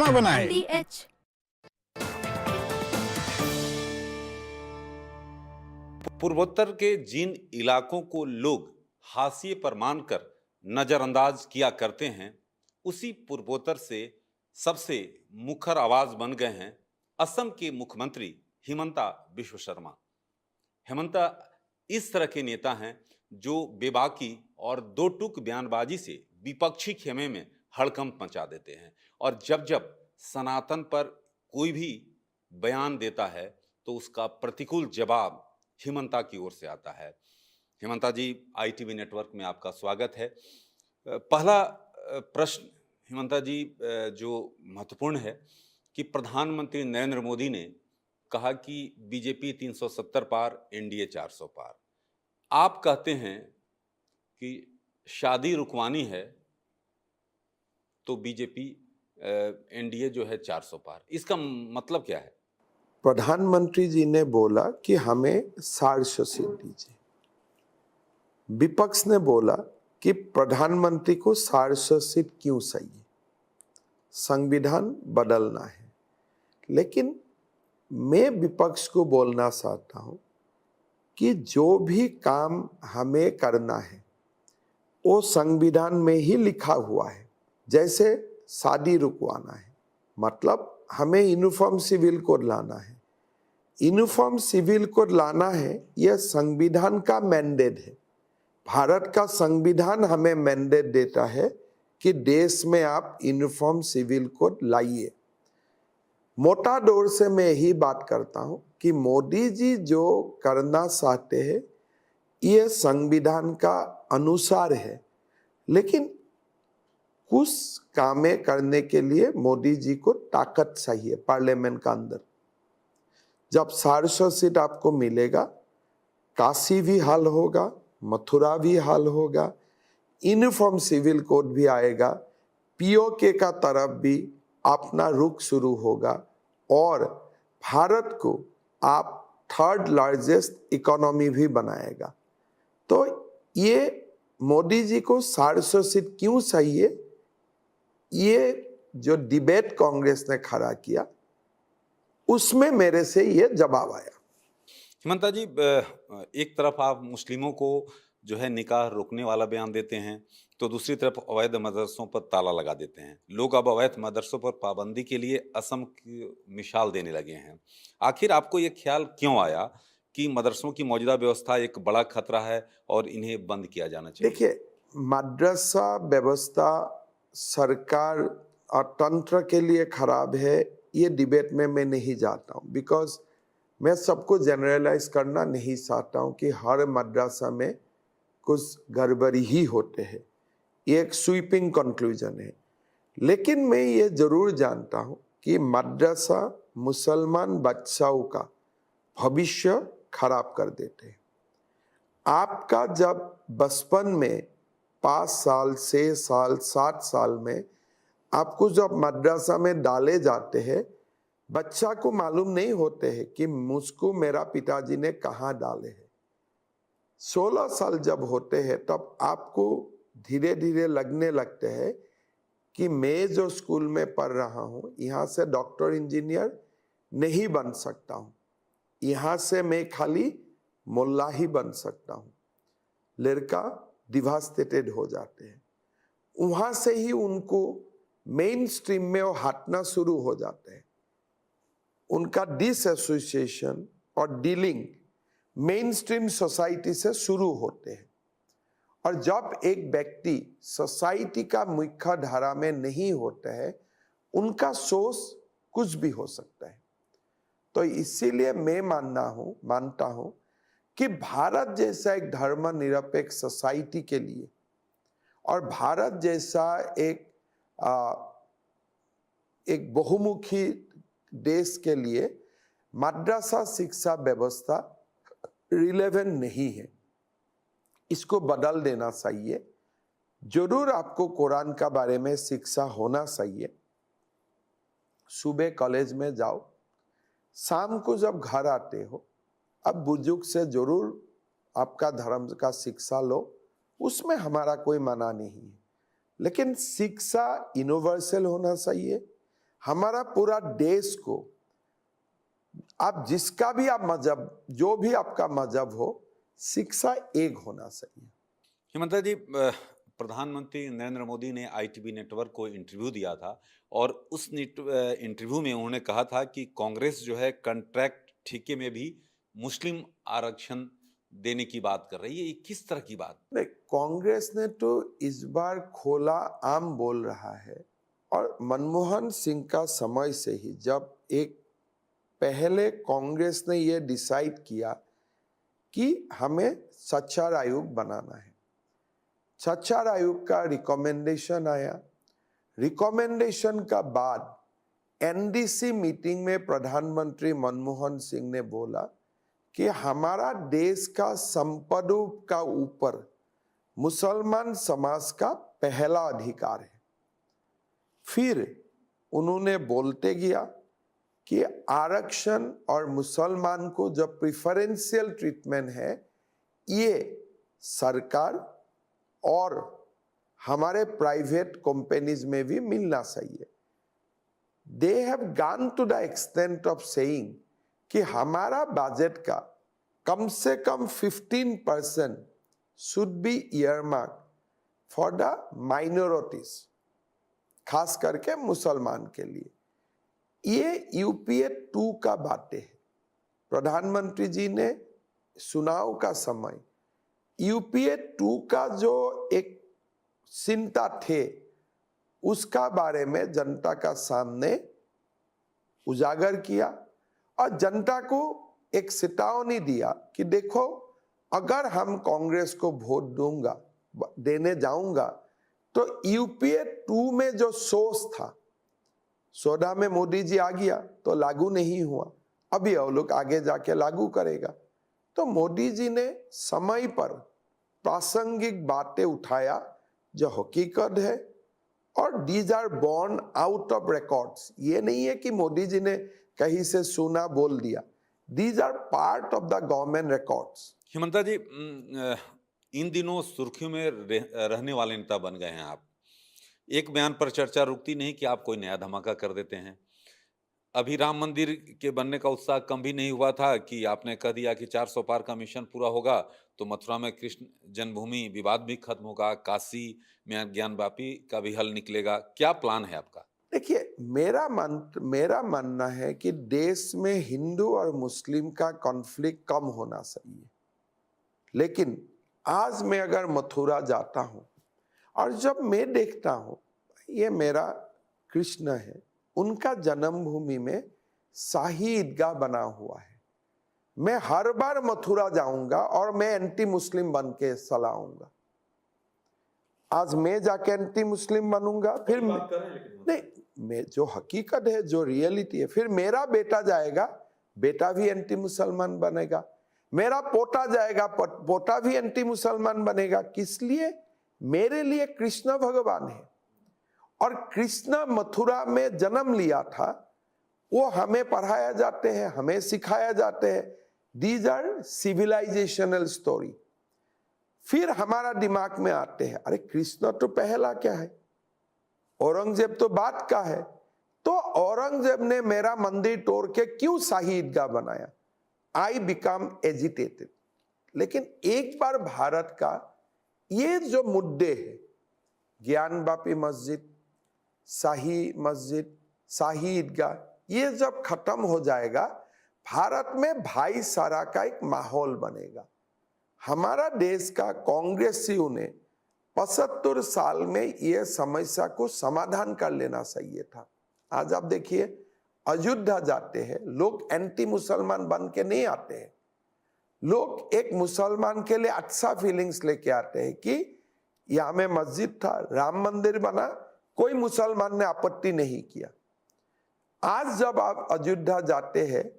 बनाए। पूर्वोत्तर के जिन इलाकों को लोग हाशिए पर मानकर नजरअंदाज किया करते हैं, उसी पूर्वोत्तर से सबसे मुखर आवाज बन गए हैं असम के मुख्यमंत्री हिमंता बिश्व शर्मा। हिमंता इस तरह के नेता हैं जो बेबाकी और दो टूक बयानबाजी से विपक्षी खेमे में हड़कंप मचा देते हैं, और जब जब सनातन पर कोई भी बयान देता है तो उसका प्रतिकूल जवाब हिमंता की ओर से आता है। हिमंता जी, आईटीवी नेटवर्क में आपका स्वागत है। पहला प्रश्न हिमंता जी जो महत्वपूर्ण है कि प्रधानमंत्री नरेंद्र मोदी ने कहा कि बीजेपी 370 पार, एनडीए 400 पार। आप कहते हैं कि शादी रुकवानी है तो बीजेपी एनडीए जो है 400 पार। इसका मतलब क्या है? प्रधानमंत्री जी ने बोला कि हमें 400 सीट दीजिए। विपक्ष ने बोला कि प्रधानमंत्री को 400 सीट क्यों चाहिए, संविधान बदलना है। लेकिन मैं विपक्ष को बोलना चाहता हूं कि जो भी काम हमें करना है वो संविधान में ही लिखा हुआ है। जैसे शादी रुकवाना है, मतलब हमें यूनिफॉर्म सिविल कोड लाना है। यूनिफॉर्म सिविल कोड लाना है, यह संविधान का मैंडेट है। भारत का संविधान हमें मैंडेट देता है कि देश में आप यूनिफॉर्म सिविल कोड लाइए। मोटा तौर से मैं यही बात करता हूं कि मोदी जी जो करना चाहते हैं यह संविधान का अनुसार है, लेकिन कुछ कामें करने के लिए मोदी जी को ताकत चाहिए पार्लियामेंट का अंदर। जब 400 सीट आपको मिलेगा, काशी भी हल होगा, मथुरा भी हल होगा, यूनिफॉर्म सिविल कोड भी आएगा, पीओके का तरफ भी अपना रुख शुरू होगा और भारत को आप थर्ड लार्जेस्ट इकोनॉमी भी बनाएगा। तो ये मोदी जी को 400 सीट क्यों चाहिए, ये जो डिबेट कांग्रेस ने खड़ा किया उसमें मेरे से ये जवाब आया। हिमंता जी, एक तरफ आप मुस्लिमों को जो है निकाह रोकने वाला बयान देते हैं, तो दूसरी तरफ अवैध मदरसों पर ताला लगा देते हैं। लोग अब अवैध मदरसों पर पाबंदी के लिए असम की मिसाल देने लगे हैं। आखिर आपको ये ख्याल क्यों आया कि मदरसों की मौजूदा व्यवस्था एक बड़ा खतरा है और इन्हें बंद किया जाना चाहिए? देखिए, मदरसा व्यवस्था सरकार और तंत्र के लिए खराब है, ये डिबेट में मैं नहीं जाता हूँ। बिकॉज मैं सबको जनरलाइज करना नहीं चाहता हूँ कि हर मदरसा में कुछ गड़बड़ी ही होते हैं। ये एक स्वीपिंग कंक्लूजन है। लेकिन मैं ये जरूर जानता हूँ कि मदरसा मुसलमान बच्चों का भविष्य खराब कर देते हैं। आपका जब बचपन में 5 साल, 6 साल, 7 साल में आपको जब मदरसा में डाले जाते हैं, बच्चा को मालूम नहीं होते हैं कि मुझको मेरा पिताजी ने कहाँ डाले हैं। 16 साल जब होते हैं तब आपको धीरे धीरे लगने लगते हैं कि मैं जो स्कूल में पढ़ रहा हूँ यहाँ से डॉक्टर इंजीनियर नहीं बन सकता हूँ, यहाँ से मैं खाली मुल्ला ही बन सकता हूँ। लड़का डिवास्टेटेड हो जाते हैं। वहां से ही उनको मेन स्ट्रीम में वो हटना शुरू हो जाते हैं। उनका डिसएसोसिएशन और डीलिंग मेन स्ट्रीम सोसाइटी से शुरू होते हैं। और जब एक व्यक्ति सोसाइटी का मुख्य धारा में नहीं होता है, उनका सोच कुछ भी हो सकता है। तो इसीलिए मैं मानता हूं कि भारत जैसा एक धर्मनिरपेक्ष सोसाइटी के लिए और भारत जैसा एक बहुमुखी देश के लिए मदरसा शिक्षा व्यवस्था रिलेवेंट नहीं है। इसको बदल देना चाहिए। जरूर आपको कुरान का बारे में शिक्षा होना चाहिए। सुबह कॉलेज में जाओ, शाम को जब घर आते हो अब बुजुर्ग से जरूर आपका धर्म का शिक्षा लो, उसमें हमारा कोई मना नहीं है। लेकिन शिक्षा यूनिवर्सल होना चाहिए। हमारा पूरा देश को, आप जिसका भी आप मजहब, जो भी आपका मजहब हो, शिक्षा एक होना चाहिए। हेमंता जी, प्रधानमंत्री नरेंद्र मोदी ने आईटीवी नेटवर्क को इंटरव्यू दिया था और उस इंटरव्यू में उन्होंने कहा था कि कांग्रेस जो है कॉन्ट्रैक्ट ठेके में भी मुस्लिम आरक्षण देने की बात कर रही है। ये किस तरह की बात? नहीं, कांग्रेस ने तो इस बार खोला आम बोल रहा है, और मनमोहन सिंह का समय से ही, जब एक पहले कांग्रेस ने ये डिसाइड किया कि हमें सच्चार आयोग बनाना है, सच्चार आयोग का रिकमेंडेशन आया। रिकमेंडेशन का बाद एनडीसी मीटिंग में प्रधानमंत्री मनमोहन सिंह ने बोला कि हमारा देश का संपदों का ऊपर मुसलमान समाज का पहला अधिकार है। फिर उन्होंने बोलते गया कि आरक्षण और मुसलमान को जो प्रिफरेंशियल ट्रीटमेंट है, ये सरकार और हमारे प्राइवेट कंपनीज में भी मिलना चाहिए। They have gone to the extent of saying कि हमारा बजट का कम से कम 15% should be earmark for the minorities, खास करके मुसलमान के लिए। ये यूपीए 2 का बातें है। प्रधानमंत्री जी ने चुनाव का समय यूपीए 2 का जो एक चिंता थे, उसका बारे में जनता का सामने उजागर किया और जनता को एक चेतावनी दिया कि देखो, अगर हम कांग्रेस को वोट देने जाऊंगा तो यूपीए 2 में जो सोच था, 14 में मोदी जी आ गया तो लागू नहीं हुआ, अभी वो लोग आगे जाके लागू करेगा। तो मोदी जी ने समय पर प्रासंगिक बातें उठाया जो हकीकत है, और these are born out of records. ये नहीं है कि मोदी जी ने कहीं से सुना बोल दिया, these are part of the government records. Hemanta ji, इन दिनों सुर्खियों में रहने वाले नेता बन गए हैं आप। एक बयान पर चर्चा रुकती नहीं कि आप कोई नया धमाका कर देते हैं। अभी राम मंदिर के बनने का उत्साह कम भी नहीं हुआ था कि आपने कह दिया कि 400 पार का मिशन पूरा होगा तो मथुरा में कृष्ण जन्मभूमि विवाद भी खत्म होगा, काशी में ज्ञानवापी का भी हल निकलेगा। क्या प्लान है आपका? देखिए, मेरा मानना है कि देश में हिंदू और मुस्लिम का कॉन्फ्लिक्ट कम होना चाहिए। लेकिन आज मैं अगर मथुरा जाता हूं और जब मैं देखता हूं, ये मेरा कृष्ण है, उनका जन्मभूमि में शाही ईदगाह बना हुआ है, मैं हर बार मथुरा जाऊंगा और मैं एंटी मुस्लिम बन के चलाऊंगा। आज मैं जाके एंटी मुस्लिम बनूंगा, फिर नहीं, मैं जो हकीकत है, जो रियलिटी है, फिर मेरा बेटा जाएगा, बेटा भी एंटी मुसलमान बनेगा, मेरा पोता जाएगा, पोता भी एंटी मुसलमान बनेगा। किस लिए? मेरे लिए कृष्ण भगवान है, और कृष्ण मथुरा में जन्म लिया था, वो हमें पढ़ाया जाते हैं, हमें सिखाया जाते हैं। These are civilisational story. फिर हमारा दिमाग में आते हैं, अरे कृष्ण तो पहला क्या है, औरंगजेब तो बाद का है, तो औरंगजेब ने मेरा मंदिर तोड़ के क्यों शाही ईदगाह बनाया? I become agitated. लेकिन एक बार भारत का ये जो मुद्दे हैं, ज्ञानवापी मस्जिद, शाही मस्जिद, शाही ईदगाह, ये जब खत्म हो जाएगा, भारत में भाईचारा का एक माहौल बनेगा। हमारा देश का कांग्रेसियों ने 75 साल में यह समस्या को समाधान कर लेना चाहिए था। आज आप देखिए, अयोध्या जाते हैं लोग, एंटी मुसलमान बन के नहीं आते हैं, लोग एक मुसलमान के लिए अच्छा फीलिंग्स लेके आते हैं कि यहां में मस्जिद था, राम मंदिर बना, कोई मुसलमान ने आपत्ति नहीं किया। आज जब आप अयोध्या जाते हैं,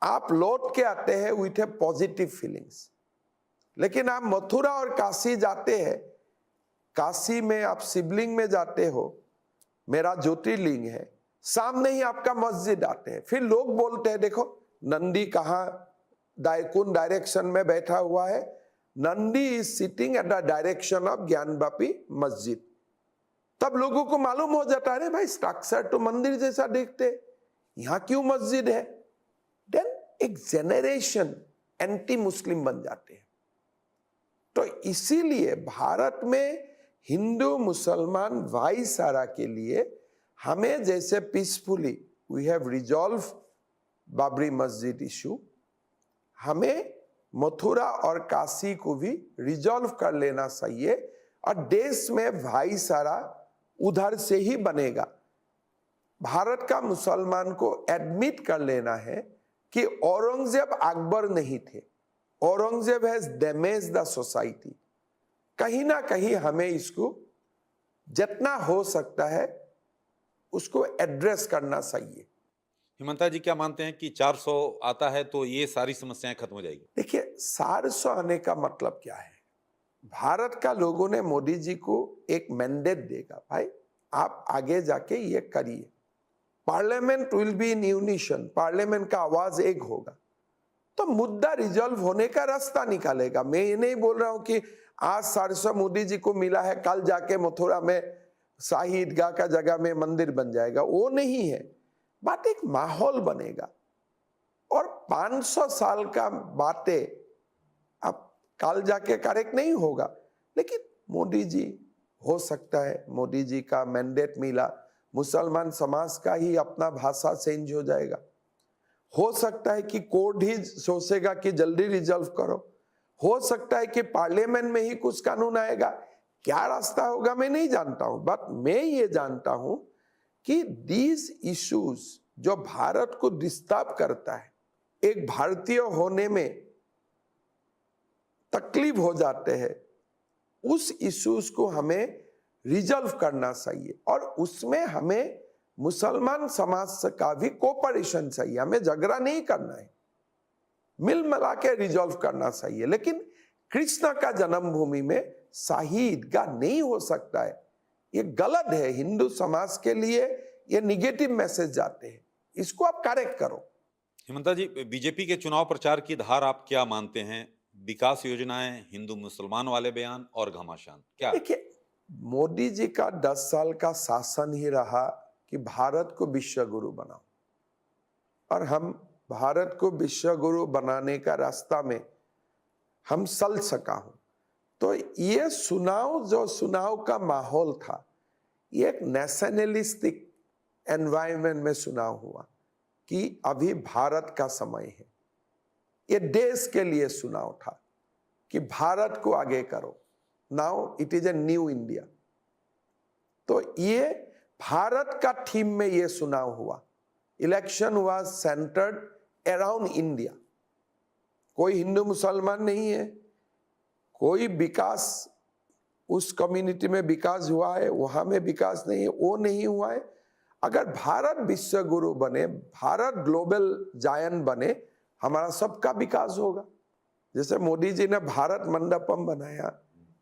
आप लौट के आते हैं विथ ए पॉजिटिव फीलिंग्स। लेकिन आप मथुरा और काशी जाते हैं, काशी में आप शिवलिंग में जाते हो, मेरा ज्योतिर्लिंग है, सामने ही आपका मस्जिद आते हैं, फिर लोग बोलते हैं देखो नंदी कहाँ कौन डायरेक्शन में बैठा हुआ है, Nandi is sitting at the direction of Gyanvapi मस्जिद। तब लोगों को मालूम हो जाता है, अरे भाई स्ट्रक्चर तो मंदिर जैसा देखते, यहां क्यों मस्जिद है? देन एक जेनरेशन एंटी मुस्लिम बन जाते हैं। तो इसीलिए भारत में हिंदू मुसलमान भाईचारा के लिए हमें जैसे peacefully we have resolve Babri Masjid issue, हमें मथुरा और काशी को भी रिजॉल्व कर लेना चाहिए और देश में भाईचारा उधर से ही बनेगा। भारत का मुसलमान को एडमिट कर लेना है कि औरंगजेब अकबर नहीं थे, Aurangzeb has damage the society. कहीं ना कहीं हमें इसको जितना हो सकता है उसको एड्रेस करना चाहिए। हिमंता जी क्या मानते हैं कि 400 आता है तो ये सारी समस्याएं खत्म हो जाएगी? देखिए 400 आने का मतलब क्या है? भारत का लोगों ने मोदी जी को एक मैंडेट देगा, भाई आप आगे जाके ये करिए, parliament will be in unison, parliament का आवाज एक होगा तो मुद्दा रिजॉल्व होने का रास्ता निकालेगा। मैं ये नहीं बोल रहा हूं कि आज 400 मोदी जी को मिला है, कल जाके मथुरा में शाही ईदगाह का जगह में मंदिर बन जाएगा, वो नहीं है बात। एक माहौल बनेगा और 500 साल का बातें अब कल जाके करेक्ट नहीं होगा, लेकिन मोदी जी हो सकता है, मोदी जी का मैंडेट मिला, मुसलमान समाज का ही अपना भाषा चेंज हो जाएगा। हो सकता है कि कोर्ट ही सोचेगा कि जल्दी रिजॉल्व करो, हो सकता है कि पार्लियामेंट में ही कुछ कानून आएगा। क्या रास्ता होगा मैं नहीं जानता हूं, बट मैं ये जानता हूं कि दीज इश्यूज जो भारत को डिस्टर्ब करता है, एक भारतीय होने में तकलीफ हो जाते हैं, उस इश्यूज को हमें रिजॉल्व करना चाहिए और उसमें हमें मुसलमान समाज का भी कोऑपरेशन चाहिए। हमें झगड़ा नहीं करना है, मिल मिला के रिजॉल्व करना चाहिए। लेकिन कृष्ण का जन्मभूमि में शाही ईदगाह नहीं हो सकता है, ये गलत है। हिंदू समाज के लिए ये निगेटिव मैसेज जाते हैं, इसको आप करेक्ट करो। हिमंता जी, बीजेपी के चुनाव प्रचार की धार आप क्या मानते हैं? विकास योजनाएं, हिंदू मुसलमान वाले बयान और घमासान, क्या? देखिए मोदी जी का 10 साल का शासन ही रहा कि भारत को विश्व गुरु बनाओ, और हम भारत को विश्व गुरु बनाने का रास्ता में हम चल सका हूं। तो ये चुनाव का माहौल था, ये एक नेशनलिस्टिक एनवायरनमेंट में चुनाव हुआ कि अभी भारत का समय है। ये देश के लिए चुनाव था कि भारत को आगे करो, now it is a new India. तो ये भारत का थीम में ये चुनाव हुआ, election was centred around India. कोई हिंदू मुसलमान नहीं है, कोई विकास उस कम्युनिटी में विकास हुआ है, वहां में विकास नहीं है, वो नहीं हुआ है। अगर भारत विश्व गुरु बने, भारत ग्लोबल जायंट बने, हमारा सबका विकास होगा। जैसे मोदी जी ने भारत मंडपम बनाया,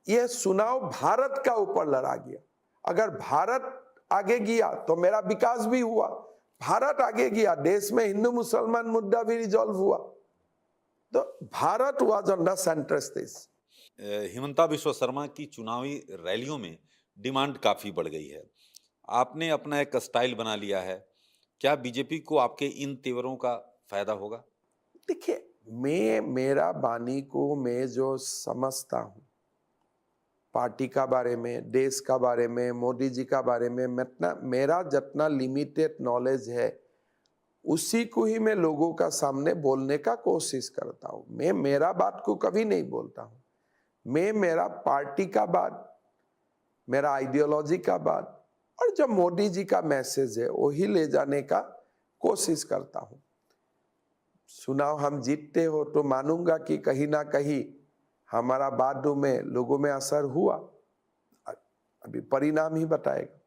यह चुनाव भारत का ऊपर लड़ा गया। अगर भारत आगे गया तो मेरा विकास भी हुआ, भारत आगे गया, देश में हिंदू मुसलमान मुद्दा भी रिजॉल्व हुआ। तो Bharat was on the centre stage. Himanta Biswa Sharma की चुनावी रैलियों में डिमांड काफी बढ़ गई है। आपने अपना एक स्टाइल बना लिया है, क्या बीजेपी को आपके इन तेवरों का फायदा होगा? देखिए मेरा वाणी को मैं जो समझता हूं, पार्टी का बारे में, देश का बारे में, मोदी जी का बारे में, मेरा जितना लिमिटेड नॉलेज है उसी को ही मैं लोगों का सामने बोलने का कोशिश करता हूं। मैं मेरा बात को कभी नहीं बोलता हूं, मैं मेरा पार्टी का बात, मेरा आइडियोलॉजी का बात और जो मोदी जी का मैसेज है वही ले जाने का कोशिश करता हूं। चुनाव हम जीतते हो तो मानूंगा कि कहीं ना कहीं हमारा बातों में लोगों में असर हुआ, अभी परिणाम ही बताएगा।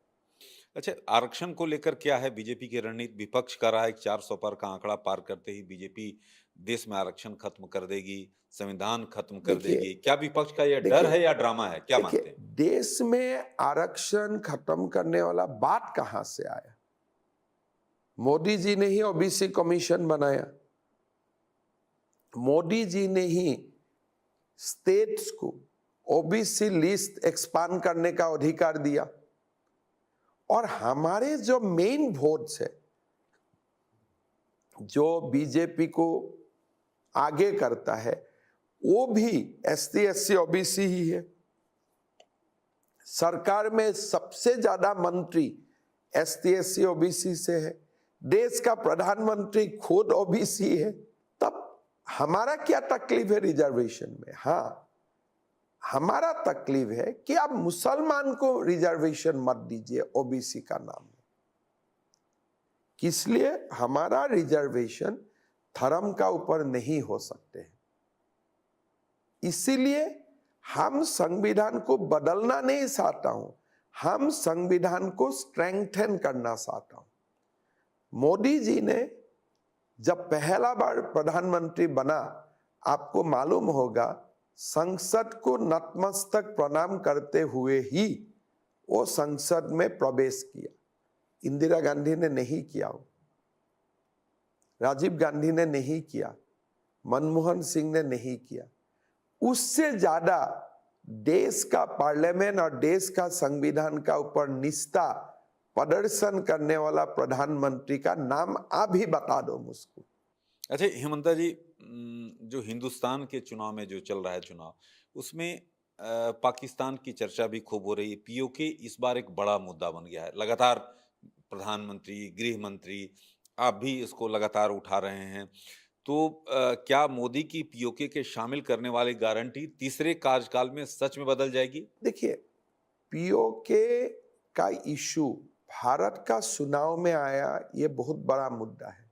अच्छा, आरक्षण को लेकर क्या है बीजेपी की रणनीति? विपक्ष कर रहा है कि 400 पार का आंकड़ा पार करते ही बीजेपी देश में आरक्षण खत्म कर देगी, संविधान खत्म कर देगी। क्या विपक्ष का यह डर है या ड्रामा है, क्या मानते हैं? देश में आरक्षण खत्म करने वाला बात कहां से आया? मोदी जी ने ही ओबीसी कमीशन बनाया, मोदी जी ने ही स्टेट्स को ओबीसी लिस्ट एक्सपांड करने का अधिकार दिया। और हमारे जो मेन वोट्स है जो बीजेपी को आगे करता है वो भी एसटी एससी ओबीसी ही है। सरकार में सबसे ज्यादा मंत्री एसटी एससी ओबीसी से है, देश का प्रधानमंत्री खुद ओबीसी है। तब हमारा क्या तकलीफ है रिजर्वेशन में? हाँ, हमारा तकलीफ है कि आप मुसलमान को रिजर्वेशन मत दीजिए ओबीसी का नाम में। इसलिए हमारा रिजर्वेशन धर्म का ऊपर नहीं हो सकते हैं। इसीलिए हम संविधान को बदलना नहीं चाहता हूं, हम संविधान को स्ट्रेंथन करना चाहता हूं। मोदी जी ने जब पहला बार प्रधानमंत्री बना, आपको मालूम होगा, संसद को नतमस्तक प्रणाम करते हुए ही वो संसद में प्रवेश किया। इंदिरा गांधी ने नहीं किया, राजीव गांधी ने नहीं किया, मनमोहन सिंह ने नहीं किया। उससे ज्यादा देश का पार्लियामेंट और देश का संविधान का ऊपर निष्ठा प्रदर्शन करने वाला प्रधानमंत्री का नाम आप ही बता दो मुझको। अच्छा हेमंता जी, जो हिंदुस्तान के चुनाव में जो चल रहा है चुनाव, उसमें पाकिस्तान की चर्चा भी खूब हो रही है। पीओके इस बार एक बड़ा मुद्दा बन गया है। लगातार प्रधानमंत्री, गृह मंत्री, आप भी इसको लगातार उठा रहे हैं। तो क्या मोदी की पीओके के शामिल करने वाली गारंटी तीसरे कार्यकाल में सच में बदल जाएगी? देखिए, पीओके का इशू भारत का चुनाव में आया, ये बहुत बड़ा मुद्दा है।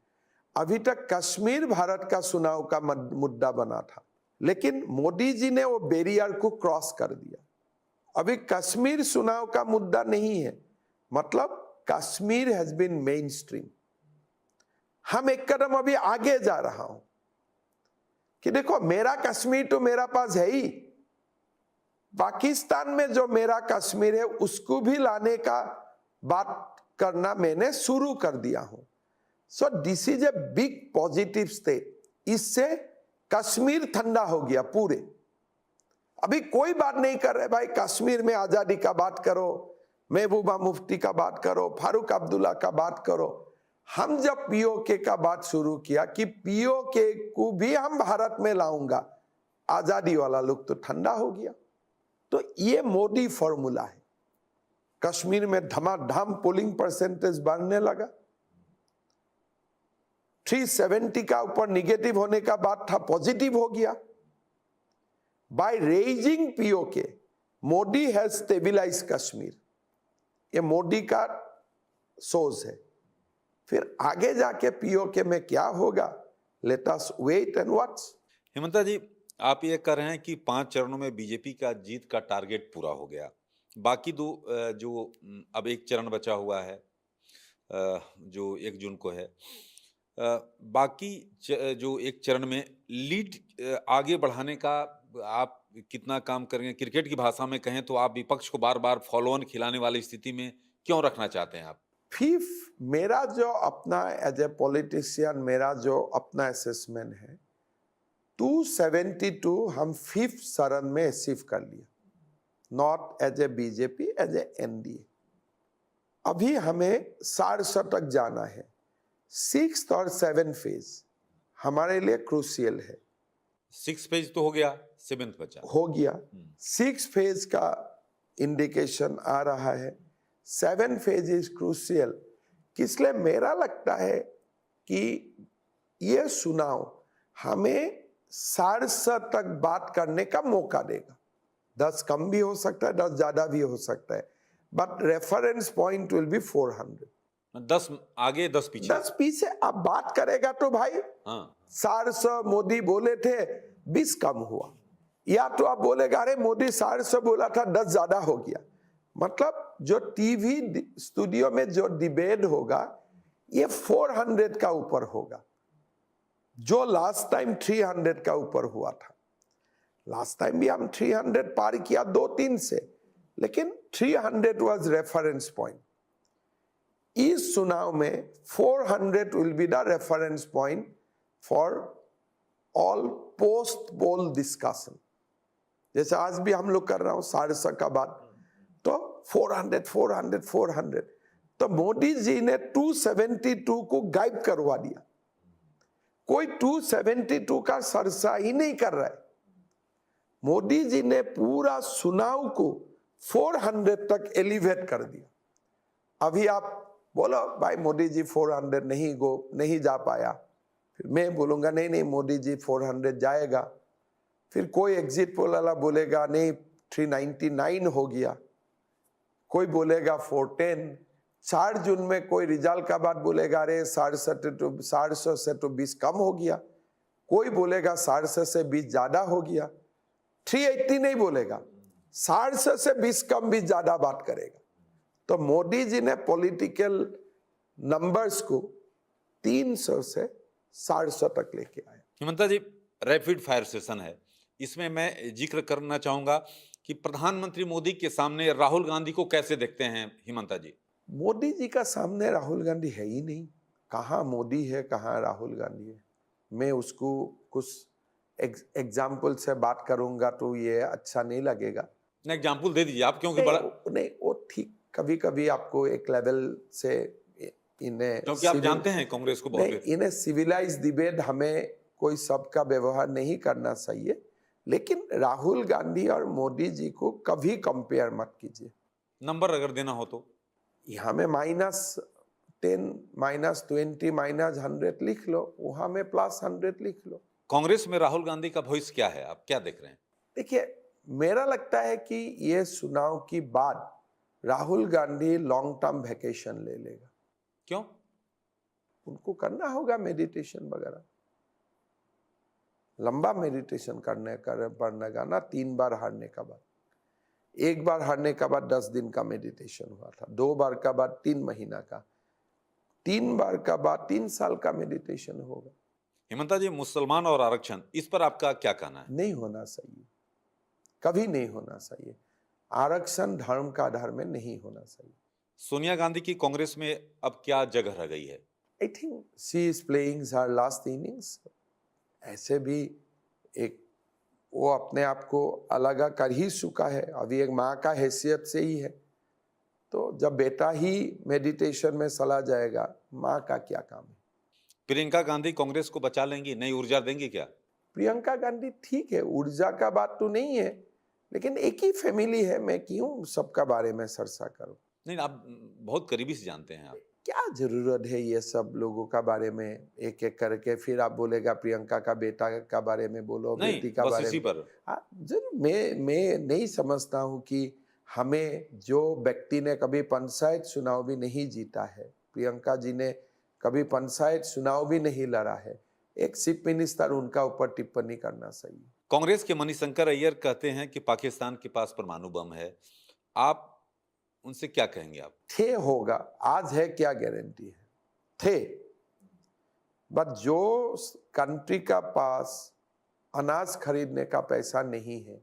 अभी तक कश्मीर भारत का चुनाव का मुद्दा बना था, लेकिन मोदी जी ने वो बैरियर को क्रॉस कर दिया। अभी कश्मीर चुनाव का मुद्दा नहीं है, मतलब Kashmir has been mainstream. हम एक कदम अभी आगे जा रहा हूं कि देखो, मेरा कश्मीर तो मेरा पास है ही, पाकिस्तान में जो मेरा कश्मीर है उसको भी लाने का बात करना मैंने शुरू कर दिया हूं। So this is a big positive step. इससे कश्मीर ठंडा हो गया पूरे। अभी कोई बात नहीं कर रहे भाई कश्मीर में आजादी का बात करो, महबूबा मुफ्ती का बात करो, फारूक अब्दुल्ला का बात करो। हम जब पीओके का बात शुरू किया कि पीओके को भी हम भारत में लाऊंगा, आजादी वाला लोग तो ठंडा हो गया। तो ये मोदी फॉर्मूला है। कश्मीर में धमाधम पोलिंग परसेंटेज बढ़ने लगा। 370 का ऊपर निगेटिव होने का बात था, पॉजिटिव हो गया। By raising PoK, Modi has stabilize Kashmir. ये मोदी का सोच है। फिर आगे जाके पीओके में क्या होगा, let us wait and watch. Hemanta ji, आप ये कह रहे हैं कि 5 चरणों में बीजेपी का जीत का टारगेट पूरा हो गया। बाकी दो जो अब एक चरण बचा हुआ है, जो 1 जून को है। बाकी जो एक चरण में लीड आगे बढ़ाने का आप कितना काम करेंगे? क्रिकेट की भाषा में कहें तो आप विपक्ष को बार-बार फॉलो ऑन खिलाने वाली स्थिति में क्यों रखना चाहते हैं आप? फिफ्थ, मेरा जो अपना एज ए पॉलिटिशियन मेरा जो अपना असेसमेंट है, 272 हम 5th चरण में अचीव कर लिया, not as a BJP, as a NDA. अभी हमें 400 तक जाना है। 6th और 7th फेज हमारे लिए क्रूशियल है। 6 फेज तो हो गया, 7th बचा हो गया। 6 फेज का इंडिकेशन आ रहा है, 7 फेज इज क्रूशियल। इसलिए मेरा लगता है कि ये चुनाव हमें 400 तक बात करने का मौका देगा। 10 कम भी हो सकता है, 10 ज्यादा भी हो सकता है, but reference point will be 400। 10 आगे 10 पीछे। 10 पीछे अब बात करेगा तो भाई, हाँ, 400 मोदी बोले थे, 20 कम हुआ, या तो आप बोलेगा अरे मोदी 400 बोला था, 10 ज्यादा हो गया। मतलब जो टीवी स्टूडियो में जो डिबेट होगा ये 400 का ऊपर होगा, जो लास्ट टाइम 300 का ऊपर हुआ था। लास्ट टाइम भी हम 300 पार किया 2-3 से, लेकिन 300 वाज रेफरेंस पॉइंट। इस चुनाव में 400 will be the reference point for all post pole discussion. जैसे आज भी हम लोग कर रहा हूं 400 का बात, तो 400 तो मोदी जी ने 272 को गायब करवा दिया। कोई 272 का सरसा ही नहीं कर रहा है। मोदी जी ने पूरा चुनाव को 400 तक एलिवेट कर दिया। अभी आप बोलो भाई मोदी जी 400 नहीं जा पाया, फिर मैं बोलूंगा नहीं नहीं मोदी जी 400 जाएगा। फिर कोई एग्जिट पोल वाला बोलेगा नहीं 399 हो गया, कोई बोलेगा 410। 4 जून में कोई रिजल्ट का बात बोलेगा अरे 750 से तो 20 कम हो गया, कोई बोलेगा 750 से 20 ज्यादा हो गया। 380 नहीं बोलेगा, 750 से 20 कम भी ज्यादा बात करेगा। तो मोदी जी ने पॉलिटिकल नंबर्स को 300 से 750 तक लेके आए। हिमंता जी, रैपिड फायर सेशन है, इसमें मैं जिक्र करना चाहूंगा कि प्रधानमंत्री मोदी के सामने राहुल गांधी को कैसे देखते हैं हिमंता जी? मोदी जी का सामने राहुल गांधी है ही नहीं। कहाँ मोदी है, कहाँ राहुल गांधी है। मैं उसको कुछ एग्जाम्पल से बात करूंगा तो ये अच्छा नहीं लगेगा। एग्जाम्पल दे दीजिए आप, क्योंकि बड़ा नहीं वो ठीक, कभी कभी आपको एक लेवल से इन्हें, क्योंकि आप जानते हैं कांग्रेस को बहुत नहीं, इन्हें सिविलाइज डिबेट हमें कोई सबका व्यवहार नहीं करना चाहिए, लेकिन राहुल गांधी और मोदी जी को कभी कंपेयर मत कीजिए। नंबर अगर देना हो तो यहाँ में -10, -20, -100 लिख लो, वहां में +100 लिख लो। कांग्रेस में राहुल गांधी का भविष्य क्या है, आप क्या देख रहे हैं? देखिए, मेरा लगता है कि ये चुनाव की बाद Rahul Gandhi long term vacation ले लेगा। क्यों? उनको करना होगा मेडिटेशन वगैरह, लंबा मेडिटेशन पड़ने का ना। 3 बार हारने का बाद, 1 बार हारने का बाद 10 दिन का मेडिटेशन हुआ था, 2 बार का बाद 3 महीना का, 3 बार का बाद 3 साल का मेडिटेशन होगा। हिमंता जी, मुसलमान और आरक्षण, इस पर आपका क्या कहना है? नहीं होना चाहिए, कभी नहीं होना चाहिए। आरक्षण धर्म का आधार में नहीं होना चाहिए। सोनिया गांधी की कांग्रेस में अब क्या जगह रह गई है? I think she is playing her last innings. ऐसे भी एक वो अपने आप को अलग कर ही चुका है, अभी एक माँ का हैसियत से ही है। तो जब बेटा ही मेडिटेशन में चला जाएगा, माँ का क्या काम है। प्रियंका गांधी कांग्रेस को बचा लेंगी, नई ऊर्जा देंगी क्या? प्रियंका गांधी ठीक है, ऊर्जा का बात तो नहीं है, लेकिन एक ही फैमिली है, मैं क्यों सबका बारे में सरसा करूं। नहीं, आप बहुत करीबी से जानते हैं आप। क्या जरूरत है ये सब लोगों का बारे में एक एक करके, फिर आप बोलेगा प्रियंका का बेटा का बारे में बोलो, बेटी का बस बारे इसी में। पर जरूर, मैं नहीं समझता हूँ कि हमें, जो व्यक्ति ने कभी पंचायत चुनाव भी नहीं जीता है, प्रियंका जी ने कभी पंचायत चुनाव भी नहीं लड़ा है, एक चीफ मिनिस्टर उनका ऊपर टिप्पणी करना चाहिए। कांग्रेस के मणिशंकर अय्यर कहते हैं कि पाकिस्तान के पास परमाणु बम है, आप उनसे क्या कहेंगे? आप थे होगा, आज है क्या गारंटी है, थे। बट जो कंट्री का पास अनाज खरीदने का पैसा नहीं है,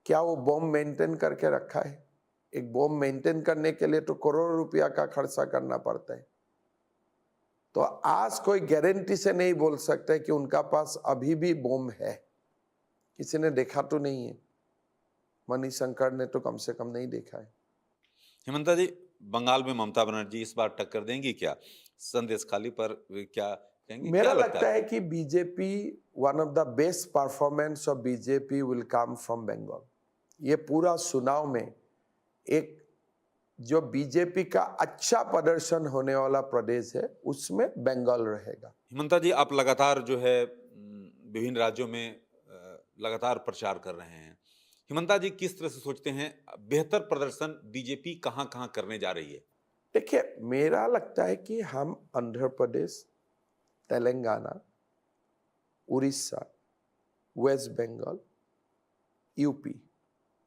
क्या वो बम मेंटेन करके रखा है? एक बम मेंटेन करने के लिए तो करोड़ रुपया का खर्चा करना पड़ता है। तो आज कोई गारंटी से नहीं बोल सकते कि उनका पास अभी भी बम है। किसी ने देखा तो नहीं है, मणिशंकर ने तो कम से कम नहीं देखा है। हिमंता जी, बंगाल में ममता बनर्जी इस बार टक्कर देंगी क्या? संदेश खाली पर क्या कहेंगे? मेरा क्या लगता है कि BJP, one of the best performance of BJP will come from Bengal. ये पूरा चुनाव में एक जो बीजेपी का अच्छा प्रदर्शन होने वाला प्रदेश है, उसमें बंगाल रहेगा। हिमंता जी, आप लगातार जो है विभिन्न राज्यों में लगातार प्रचार कर रहे हैं। हिमंता जी, किस तरह से सोचते हैं बेहतर प्रदर्शन बीजेपी कहां कहां करने जा रही है? देखिए, मेरा लगता है कि हम आंध्र प्रदेश, तेलंगाना, उड़ीसा, वेस्ट बंगाल, यूपी,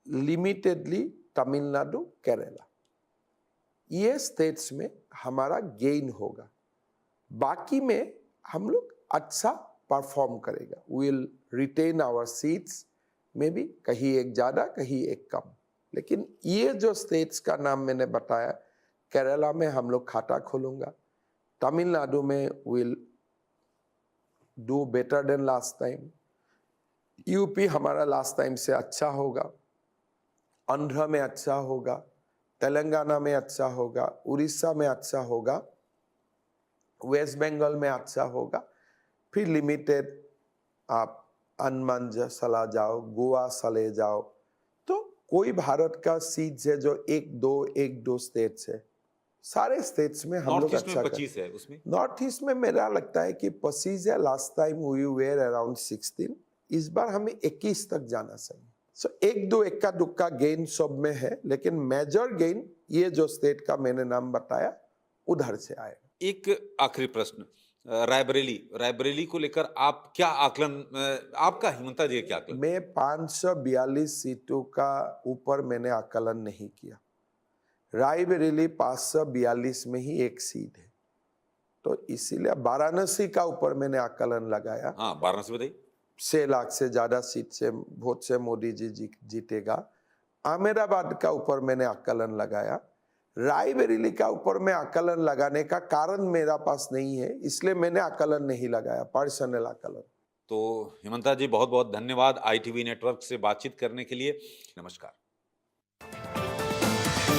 लिमिटेडली तमिलनाडु, केरला, ये स्टेट्स में हमारा गेन होगा। बाकी में हम लोग अच्छा परफॉर्म करेगा। विल रिटेन आवर सीट्स, में भी कहीं एक ज्यादा कहीं एक कम। लेकिन ये जो स्टेट्स का नाम मैंने बताया, केरला में हम लोग खाता खोलूंगा, तमिलनाडु में will do better than last time, UP हमारा लास्ट टाइम से अच्छा होगा, आंध्र में अच्छा होगा, तेलंगाना में अच्छा होगा, उड़ीसा में अच्छा होगा, वेस्ट बंगाल में अच्छा होगा, फिर लिमिटेड आप अंडमान चला जाओ, गोवा चले जाओ, तो कोई भारत का सीट है जो एक दो स्टेट्स है, सारे स्टेट्स में हम लोग नॉर्थ ईस्ट अच्छा में कर। 25 है उसमें। नॉर्थ ईस्ट में मेरा लगता है कि 25 है, last time we were around 16, इस बार हमें 21 तक जाना चाहिए। सो एक दो इक्का दुक्का गेन सब में है, लेकिन मेजर गेन ये जो स्टेट का मैंने नाम बताया उधर से आएगा। एक आखिरी प्रश्न, रायबरेली रायबरेली को लेकर आप क्या आकलन, आपका हिमंता जी क्या आकलन? मैं 542 सीटों का ऊपर मैंने आकलन नहीं किया। रायबरेली 542 में ही एक सीट है, तो इसीलिए वाराणसी का ऊपर मैंने आकलन लगाया। हाँ, वाराणसी बताइए। 6 लाख से ज्यादा सीट से वोट से मोदी जी जीतेगा। अहमदाबाद का ऊपर मैंने आकलन लगाया। रायबरेली का ऊपर मैं आकलन लगाने का कारण मेरा पास नहीं है, इसलिए मैंने आकलन नहीं लगाया, पर्सनल आकलन। तो हिमंता जी बहुत बहुत धन्यवाद ITV नेटवर्क से बातचीत करने के लिए। नमस्कार।